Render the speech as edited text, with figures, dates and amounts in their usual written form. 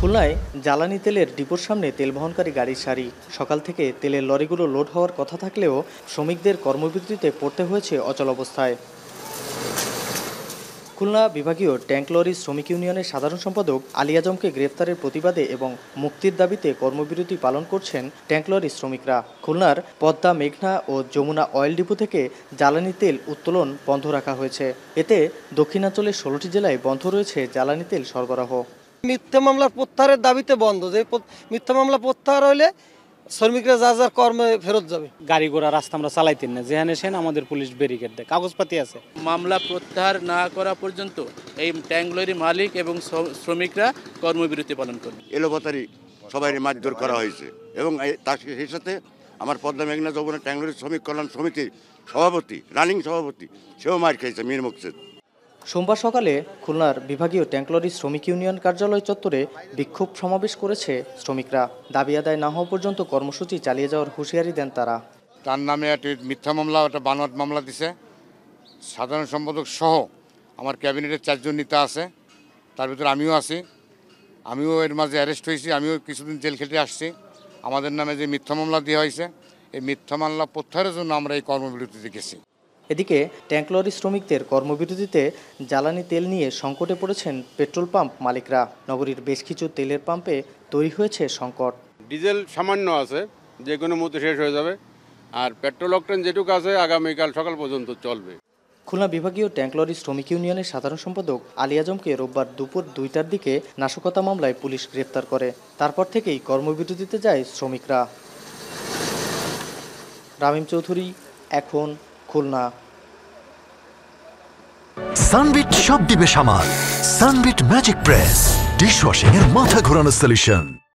খুলনায় জ্বালানি তেলের ডিপোর সামনে তেল বহনকারী গাড়ির সারি। সকাল থেকে তেলের লরিগুলো লোড হওয়ার কথা থাকলেও শ্রমিকদের কর্মবিরতিতে পড়তে হয়েছে অচল অবস্থায়। খুলনা বিভাগীয় ট্যাঙ্ক লরি শ্রমিক ইউনিয়নের সাধারণ সম্পাদক আলী আজমকে গ্রেফতারের প্রতিবাদে এবং মুক্তির দাবিতে কর্মবিরতি পালন করছেন ট্যাঙ্ক লরি শ্রমিকরা। খুলনার পদ্মা, মেঘনা ও যমুনা অয়েল ডিপো থেকে জ্বালানি তেল উত্তোলন বন্ধ রাখা হয়েছে। এতে দক্ষিণাঞ্চলের 16টি জেলায় বন্ধ রয়েছে জ্বালানি তেল সরবরাহ। মিথ্যা মামলা প্রত্যাহারের দাবিতে বন্ধ। যে মিথ্যা মামলা প্রত্যাহার হইলে শ্রমিকরা যার কর্মে ফেরত যাবে। গাড়ি ঘোড়া রাস্তা আমরা চালাইতেন না, যেখানে সেন আমাদের পুলিশ ব্যারিকেড দেয়, কাগজপাতি আছে। মামলা প্রত্যাহার না করা পর্যন্ত এই ট্যাঙ্ক লরি মালিক এবং শ্রমিকরা কর্মবিরতি পালন করবে। এলোপাতারি সবাই মারধর করা হয়েছে এবং তার সেই সাথে আমার পদ্মা, মেঘনা, যমুনা ট্যাঙ্ক লরি শ্রমিক কল্যাণ সমিতির সভাপতি, রানিং সভাপতি, সেও মার খেয়েছে মীর মুকসেদ। সোমবার সকালে খুলনার বিভাগীয় ট্যাঙ্ক লরি শ্রমিক ইউনিয়ন কার্যালয় চত্বরে বিক্ষোভ সমাবেশ করেছে শ্রমিকরা। দাবি আদায় না হওয়া পর্যন্ত কর্মসূচি চালিয়ে যাওয়ার হুঁশিয়ারি দেন তারা। তার নামে একটা মিথ্যা মামলা, একটা বানোয়াট মামলা দিছে। সাধারণ সম্পাদক সহ আমার ক্যাবিনেটের 4 জন নেতা আছে, তার ভিতরে আমিও আছি। আমিও এর মাঝে অ্যারেস্ট হয়েছি, আমিও কিছুদিন জেল খেটে আসছি। আমাদের নামে যে মিথ্যা মামলা দেওয়া হয়েছে, এই মিথ্যা মামলা প্রত্যাহারের জন্য আমরা এই কর্মবিরতিতে গেছি। এদিকে ট্যাঙ্ক লরি শ্রমিকদের কর্মবিরতিতে জ্বালানি তেল নিয়ে সংকটে পড়েছেন পেট্রোল পাম্প মালিকরা। নগরীর বেশ কিছু তেলের পাম্পে তৈরি হয়েছে সংকট। ডিজেল সামান্য আছে, যে কোনো মুহূর্তে শেষ হয়ে যাবে। আর পেট্রোল অকটেন যেটুকু আছে আগামীকাল সকাল পর্যন্ত চলবে। খুলনা বিভাগীয় ট্যাঙ্ক লরি শ্রমিক ইউনিয়নের সাধারণ সম্পাদক আলী আজমকে রোববার দুপুর 2টার দিকে নাশকতা মামলায় পুলিশ গ্রেফতার করে। তারপর থেকেই কর্মবিরতিতে যায় শ্রমিকরা। রামিম চৌধুরী, এখন খুলনা। সানবিট সব দিবে সামাল। সানবিট ম্যাজিক প্রেস ডিশওয়াশিং এর মাথা ঘোরানো সলিউশন।